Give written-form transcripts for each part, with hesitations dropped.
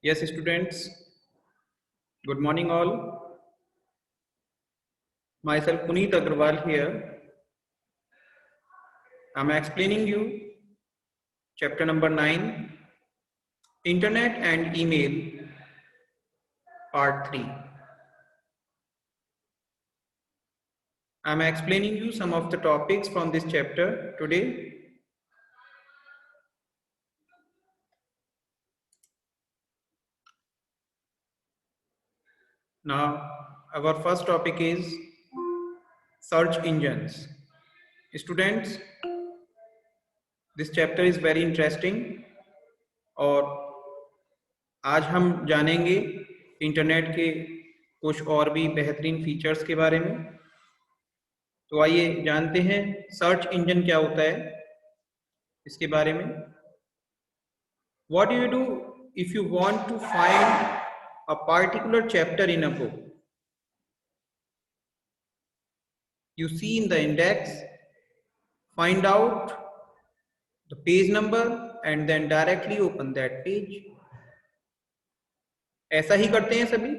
Yes, students, good morning all. Myself Puneet Agrawal here. I'm explaining you chapter number 9, Internet and Email, part 3. I'm explaining you some of the topics from this chapter today. Now, our first topic is search engines. Students, this chapter is very interesting और आज हम जानेंगे internet के कुछ और भी बेहतरीन features के बारे में। तो आइए जानते हैं सर्च इंजन क्या होता है इसके बारे में। What do you do if you want to find a particular chapter in a book? You see in the index, find out the page number and then directly open that page. ऐसा ही करते हैं सभी।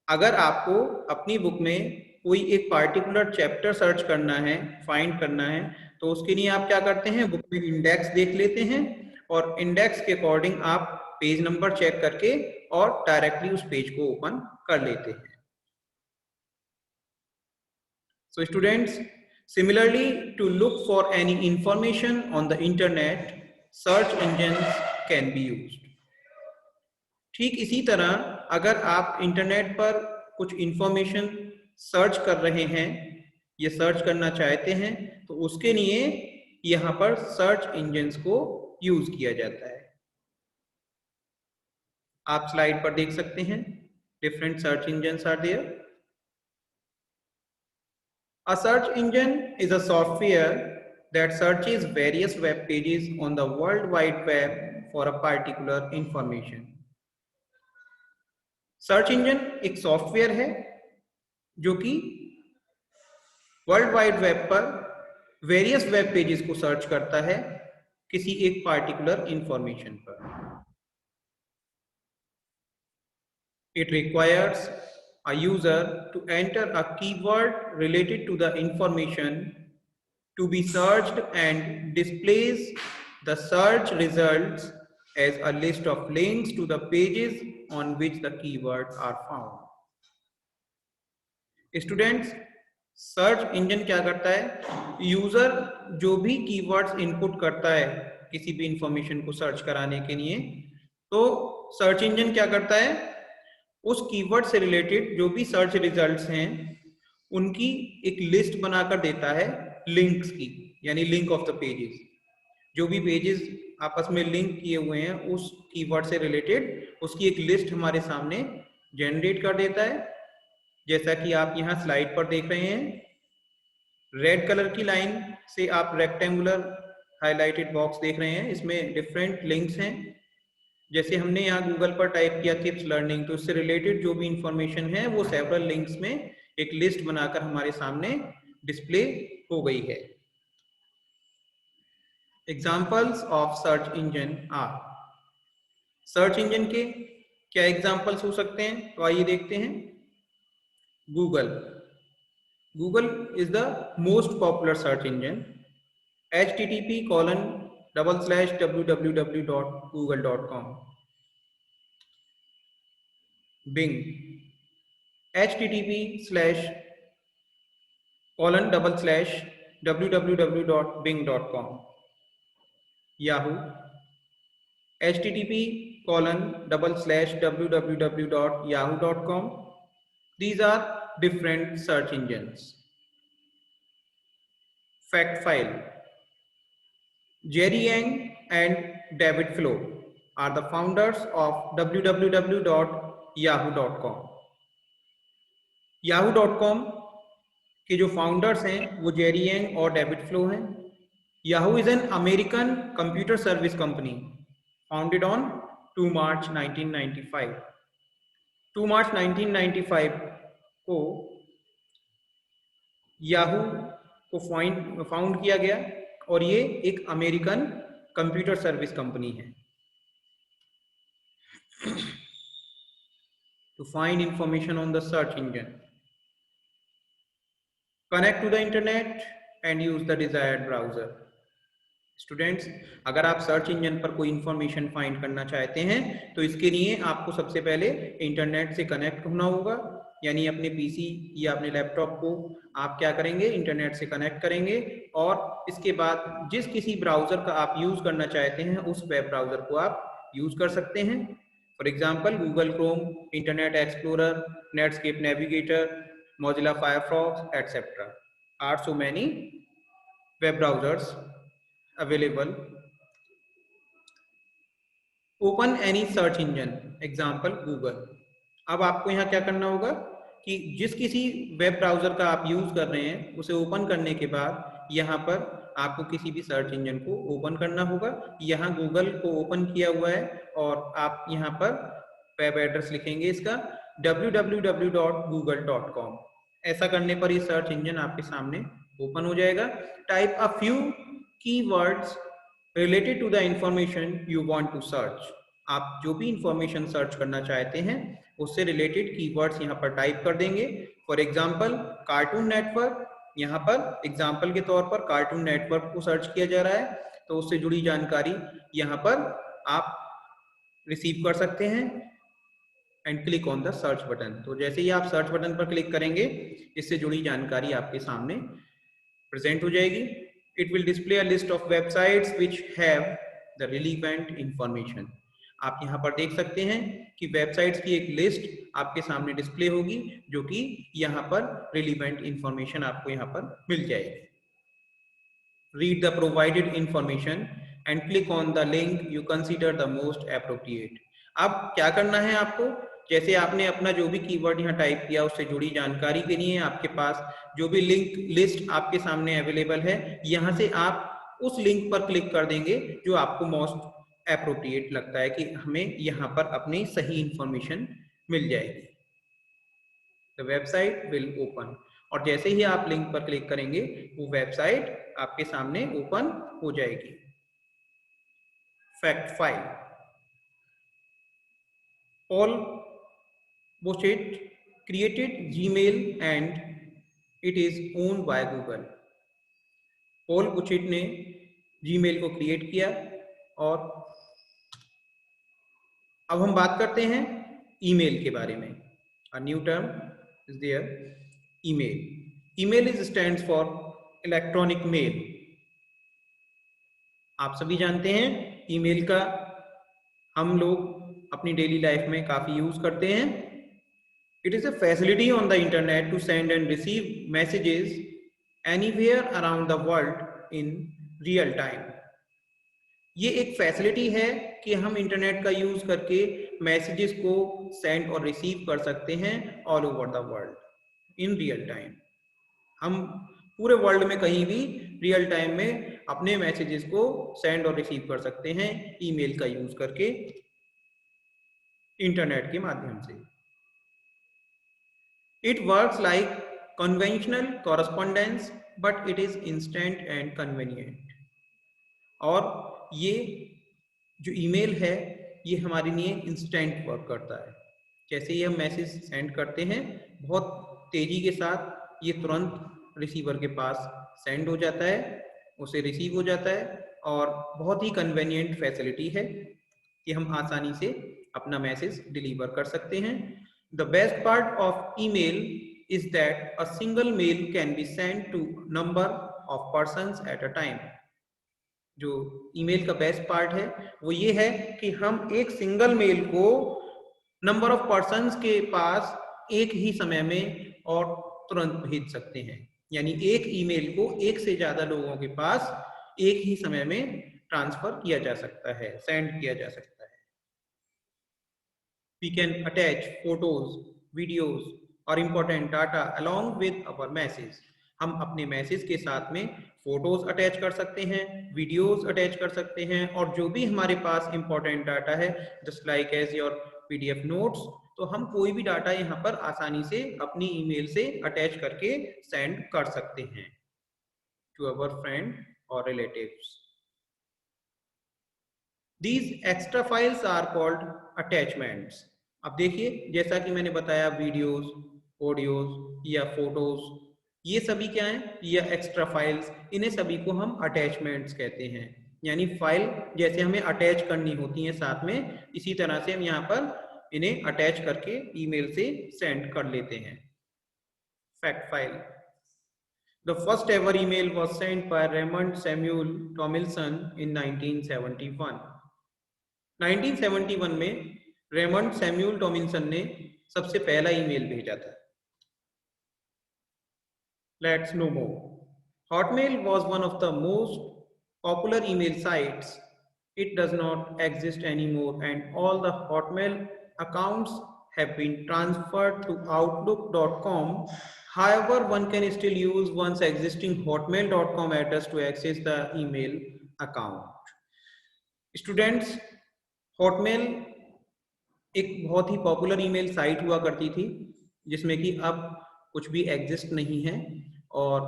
अगर आपको अपनी book में कोई एक पार्टिकुलर चैप्टर सर्च करना है, फाइंड करना है, तो उसके लिए आप क्या करते हैं, बुक में इंडेक्स देख लेते हैं और इंडेक्स के अकॉर्डिंग आप पेज नंबर चेक करके और डायरेक्टली उस पेज को ओपन कर लेते हैं। So students, similarly, to look for any information on the internet, search engines can be used. ठीक इसी तरह अगर आप इंटरनेट पर कुछ इंफॉर्मेशन सर्च कर रहे हैं या सर्च करना चाहते हैं तो उसके लिए यहाँ पर सर्च इंजन्स को यूज किया जाता है। आप स्लाइड पर देख सकते हैं, different search engines are there. A search engine is a software that searches various web pages on the World Wide Web for a particular information. Search engine एक सॉफ्टवेयर है जो कि वर्ल्ड वाइड वेब पर various web pages को search करता है किसी एक पार्टिकुलर इंफॉर्मेशन पर। It requires a user to enter a keyword related to the information to be searched and displays the search results as a list of links to the pages on which the keywords are found. Students, search engine क्या करता है, user जो भी keywords input करता है किसी भी information को सर्च कराने के लिए, तो सर्च इंजन क्या करता है, उस कीवर्ड से रिलेटेड जो भी सर्च रिजल्ट्स हैं उनकी एक लिस्ट बनाकर देता है लिंक्स की, यानी लिंक ऑफ द पेजेस। जो भी पेजेस आपस में लिंक किए हुए हैं उस कीवर्ड से रिलेटेड उसकी एक लिस्ट हमारे सामने जनरेट कर देता है। जैसा कि आप यहाँ स्लाइड पर देख रहे हैं, रेड कलर की लाइन से आप रेक्टेंगुलर हाईलाइटेड बॉक्स देख रहे हैं, इसमें डिफरेंट लिंक्स हैं। जैसे हमने यहाँ गूगल पर टाइप किया किप्स लर्निंग, तो इससे रिलेटेड जो भी इंफॉर्मेशन है वो सेवरल लिंक्स में एक लिस्ट बनाकर हमारे सामने डिस्प्ले हो गई है। Examples of search engine are, search engine के क्या एग्जाम्पल्स हो सकते हैं, तो आइए देखते हैं। Google, Google is the most popular search engine. http://www.google.com. Bing, http://www.bing.com. Yahoo, http://www.yahoo.com. These are different search engines. Fact file, Jerry Yang and David Flo are the founders of www.yahoo.com. yahoo.com के जो founders हैं वो Jerry यांग और David flow हैं। Yahoo is an American computer service company founded on 2 March 1995. 2 March 1995 को Yahoo को found किया गया और ये एक अमेरिकन कंप्यूटर सर्विस कंपनी है। to find information on the search engine. Connect to the internet and use the desired browser. Students, अगर आप सर्च इंजन पर कोई इंफॉर्मेशन फाइंड करना चाहते हैं तो इसके लिए आपको सबसे पहले इंटरनेट से कनेक्ट होना होगा, यानी अपने पीसी या अपने लैपटॉप को आप क्या करेंगे, इंटरनेट से कनेक्ट करेंगे और इसके बाद जिस किसी ब्राउजर का आप यूज करना चाहते हैं उस वेब ब्राउजर को आप यूज कर सकते हैं. For example Google Chrome, Internet Explorer, Netscape Navigator, Mozilla Firefox etcetera are so many web browsers available. Open any search engine, example Google. अब आपको यहाँ क्या करना होगा कि जिस किसी वेब ब्राउजर का आप यूज कर रहे हैं उसे ओपन करने के बाद यहाँ पर आपको किसी भी सर्च इंजन को ओपन करना होगा. यहाँ गूगल को ओपन किया हुआ है और आप यहाँ पर वेब एड्रेस लिखेंगे इसका www.google.com. ऐसा करने पर ये सर्च इंजन आपके सामने ओपन हो जाएगा. Type a few keywords related to the information you want to search. आप जो भी इंफॉर्मेशन सर्च करना चाहते हैं उससे रिलेटेड कीवर्ड्स यहाँ पर टाइप कर देंगे. फॉर एग्जांपल कार्टून नेटवर्क, यहाँ पर एग्जांपल के तौर पर कार्टून नेटवर्क को सर्च किया जा रहा है तो उससे जुड़ी जानकारी यहाँ पर आप रिसीव कर सकते हैं. And click on the search button. तो जैसे ही आप सर्च बटन पर क्लिक करेंगे इससे जुड़ी जानकारी आपके सामने प्रेजेंट हो जाएगी. It will display a list of websites which have the relevant information. आप यहाँ पर देख सकते हैं कि वेबसाइट्स की एक लिस्ट आपके सामने डिस्प्ले होगी जो कि यहाँ पर रिलेवेंट इंफॉर्मेशन आपको यहाँ पर मिल जाएगी. Read the provided information and click on the link you consider the most appropriate. अब क्या करना है आपको, जैसे आपने अपना जो भी कीवर्ड यहाँ टाइप किया उससे जुड़ी जानकारी के लिए आपके पास जो भी लिंक लिस्ट आपके सामने अवेलेबल है, यहाँ से आप उस लिंक पर क्लिक कर देंगे जो आपको मोस्ट एप्रोप्रिएट लगता है कि हमें यहाँ पर अपनी सही इंफॉर्मेशन मिल जाएगी. The website will open. और जैसे ही आप लिंक पर क्लिक करेंगे वो वेबसाइट आपके सामने ओपन हो जाएगी. Fact 5. Paul Bouchet created Gmail and it is owned by Google. Paul Bouchet ने Gmail को क्रिएट किया और अब हम बात करते हैं ईमेल के बारे में. A new term is there, email. Email is stands for electronic mail. आप सभी जानते हैं ईमेल का हम लोग अपनी डेली लाइफ में काफी यूज करते हैं. It is a facility on the internet to send and receive messages anywhere around the world in real time. ये एक फैसिलिटी है कि हम इंटरनेट का यूज करके मैसेजेस को सेंड और रिसीव कर सकते हैं all over the world in real time. हम पूरे वर्ल्ड में कहीं भी रियल टाइम में अपने मैसेजेस को सेंड और रिसीव कर सकते हैं ईमेल का यूज करके इंटरनेट के माध्यम से. It works like conventional correspondence, but it is instant and convenient. और ये जो ईमेल है ये हमारे लिए इंस्टेंट वर्क करता है. जैसे ही हम मैसेज सेंड करते हैं बहुत तेजी के साथ ये तुरंत रिसीवर के पास सेंड हो जाता है, उसे रिसीव हो जाता है और बहुत ही कन्वेनियंट फैसिलिटी है कि हम आसानी से अपना मैसेज डिलीवर कर सकते हैं. The best part of email is that a single mail can be sent to number of persons at a time. जो ईमेल का बेस्ट पार्ट है वो ये है कि हम एक सिंगल मेल को नंबर ऑफ पर्सन्स के पास एक ही समय में और तुरंत भेज सकते हैं. यानी एक ईमेल को एक से ज्यादा लोगों के पास एक ही समय में ट्रांसफर किया जा सकता है, सेंड किया जा सकता है. We can attach photos, videos और important data along with our message. हम अपने मैसेज के साथ में फोटोज अटैच कर सकते हैं, वीडियोस अटैच कर सकते हैं और जो भी हमारे पास इंपॉर्टेंट डाटा है just like as your PDF notes, तो हम कोई भी डाटा यहाँ पर आसानी से अपनी ईमेल से अटैच करके सेंड कर सकते हैं टू अवर फ्रेंड और relatives. These extra files are called attachments. अब देखिए, जैसा कि मैंने बताया, वीडियोस, ऑडियोज या फोटोज, ये सभी क्या हैं? ये एक्स्ट्रा फाइल्स, इन्हें सभी को हम अटैचमेंट्स कहते हैं। यानी फाइल जैसे हमें अटैच करनी होती है साथ में, इसी तरह से हम यहाँ पर इन्हें अटैच करके ईमेल से सेंड कर लेते हैं। Fact file. The first ever email was sent by Raymond Samuel Tomlinson in 1971. 1971 में रेमंड सैमुअल टॉमिंसन ने सबसे पहला ईमेल भेजा था। Let's know more. Hotmail was one of the most popular email sites. It does not exist anymore, and all the Hotmail accounts have been transferred to Outlook.com. However, one can still use one's existing Hotmail.com address to access the email account. Students, Hotmail एक बहुत ही popular email site हुआ करती थी, जिसमें कि अब कुछ भी एग्जिस्ट नहीं है, और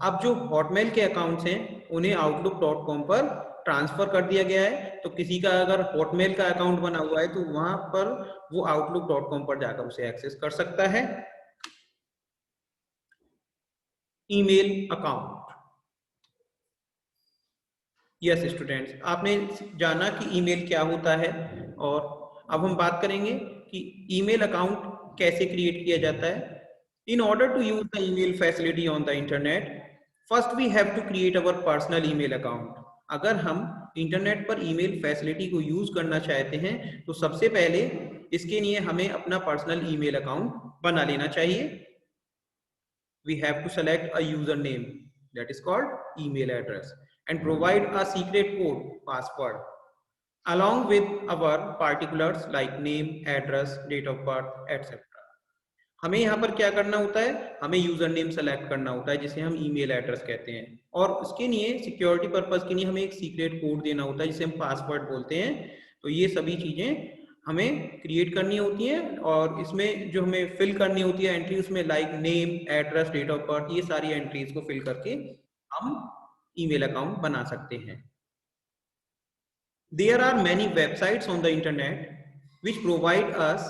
अब जो हॉटमेल के अकाउंट्स हैं उन्हें outlook.com पर ट्रांसफर कर दिया गया है। तो किसी का अगर हॉटमेल का अकाउंट बना हुआ है तो वहां पर वो outlook.com पर जाकर उसे एक्सेस कर सकता है। Email account. यस स्टूडेंट्स, आपने जाना कि ईमेल क्या होता है, और अब हम बात करेंगे कि ईमेल अकाउंट कैसे क्रिएट किया जाता है। In order to use the email facility on the internet, first we have to create our personal email account. अगर हम इंटरनेट पर ईमेल फैसिलिटी को यूज करना चाहते हैं तो सबसे पहले इसके लिए हमें अपना पर्सनल ईमेल अकाउंट बना लेना चाहिए। We have to select a username, that is called email address, and provide a secret code, password, along with our particulars like name, address, date of birth, etc. हमें यहाँ पर क्या करना होता है? हमें यूजर नेम सेलेक्ट करना होता है, जिसे हम ईमेल एड्रेस कहते हैं, और उसके लिए सिक्योरिटी पर्पस के लिए हमें एक सीक्रेट कोड देना होता है जिसे हम पासवर्ड बोलते हैं। तो ये सभी चीजें हमें क्रिएट करनी होती हैं, और इसमें जो हमें फिल करनी होती है एंट्री, उसमें like name, address, date of birth, ये सारी एंट्रीज को फिल करके हम ईमेल अकाउंट बना सकते हैं। There are many websites on the internet which provide us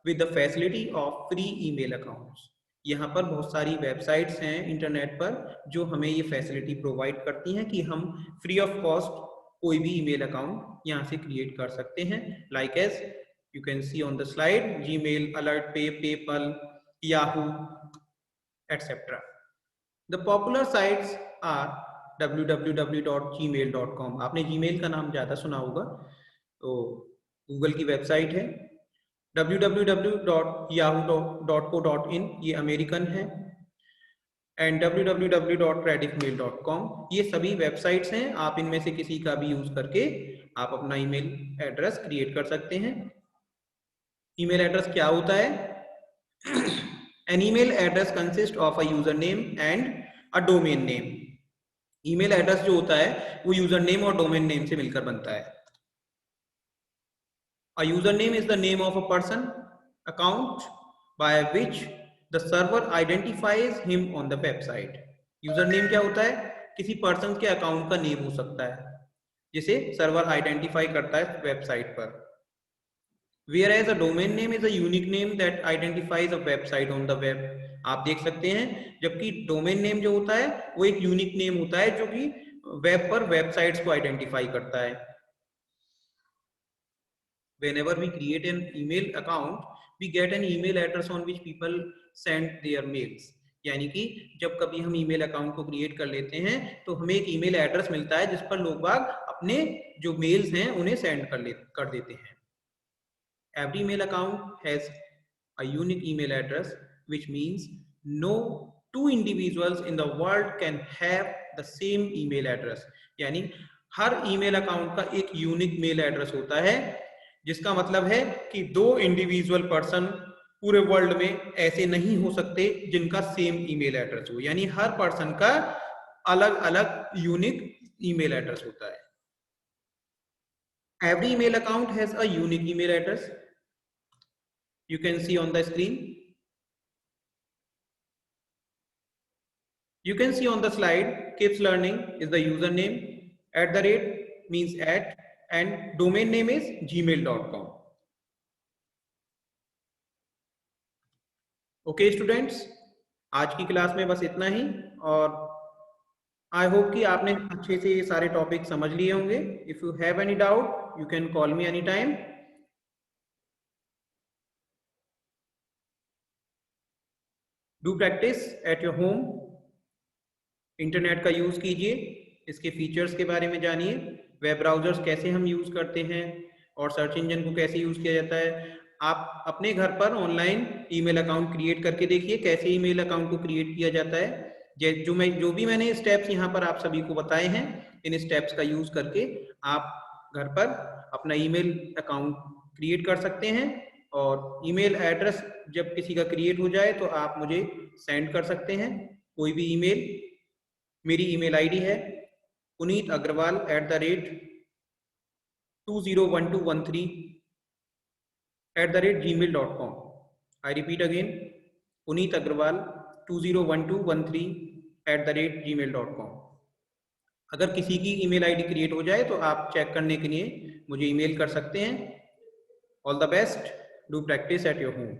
with the facility of free email accounts. यहाँ पर बहुत सारी वेबसाइट्स हैं इंटरनेट पर जो हमें ये फैसिलिटी प्रोवाइड करती हैं कि हम फ्री ऑफ कॉस्ट कोई भी ईमेल अकाउंट यहाँ से क्रिएट कर सकते हैं, like as you can see on the slide, Gmail, alert पे, PayPal, Yahoo, etcetera. The popular sites are www.gmail.com। आपने जीमेल का नाम ज्यादा सुना होगा, तो गूगल की वेबसाइट है। www.yahoo.co.in ये अमेरिकन है, एंड www.rediffmail.com ये सभी वेबसाइट्स हैं। आप इनमें से किसी का भी यूज करके आप अपना ईमेल एड्रेस क्रिएट कर सकते हैं। ईमेल एड्रेस क्या होता है? An email address consists of a username and a domain name. Email address जो होता है वो यूजर नेम और डोमेन नेम से मिलकर बनता है। A username is the name of a person account by which the server identifies him on the website. User name क्या होता है? किसी पर्सन के अकाउंट का नेम हो सकता है जिसे सर्वर आइडेंटिफाई करता है वेबसाइट पर। Whereas a domain name is a unique name that identifies a website on the web. आप देख सकते हैं, जबकि डोमेन नेम जो होता है वो एक यूनिक नेम होता है जो कि वेब पर वेबसाइट्स को आइडेंटिफाई करता है। Whenever we create an email account, we get an email address on which people send their mails. यानी कि जब कभी हम ईमेल अकाउंट को क्रिएट कर लेते हैं तो हमें एक ईमेल एड्रेस मिलता है जिस पर लोग बाग अपने जो मेल्स हैं उन्हें सेंड कर देते हैं। Every email account has a unique email address, which means no two individuals in the world can have the same email address. यानी हर ईमेल अकाउंट का एक यूनिक मेल एड्रेस होता है, जिसका मतलब है कि दो इंडिविजुअल पर्सन पूरे वर्ल्ड में ऐसे नहीं हो सकते जिनका सेम ईमेल एड्रेस हो। यानी हर पर्सन का अलग अलग यूनिक ईमेल एड्रेस होता है। Every email account has a unique email address. You can see on the screen. You can see on the slide, Kids Learning is the username, @ means at, and domain name is gmail.com. Okay students, आज की class में बस इतना ही, और I hope कि आपने अच्छे से ये सारे टॉपिक समझ लिए होंगे. If you have any doubt you can call me any time. Do practice at your home. Internet का यूज कीजिए, इसके फीचर्स के बारे में जानिए, वेब ब्राउजर्स कैसे हम यूज करते हैं और सर्च इंजन को कैसे यूज किया जाता है. आप अपने घर पर ऑनलाइन ईमेल अकाउंट क्रिएट करके देखिए कैसे ईमेल अकाउंट को क्रिएट किया जाता है. जो भी मैंने स्टेप्स यहाँ पर आप सभी को बताए हैं, इन स्टेप्स का यूज करके आप घर पर अपना ईमेल अकाउंट क्रिएट कर सकते हैं. और ईमेल एड्रेस जब किसी का क्रिएट हो जाए तो आप मुझे सेंड कर सकते हैं कोई भी ईमेल. मेरी ईमेल आईडी है punitagarwal@201213@gmail.com. I repeat again, punitagarwal201213@gmail.com. अगर किसी की ईमेल आईडी क्रिएट हो जाए तो आप चेक करने के लिए मुझे ईमेल कर सकते हैं. All the best. Do practice at your home.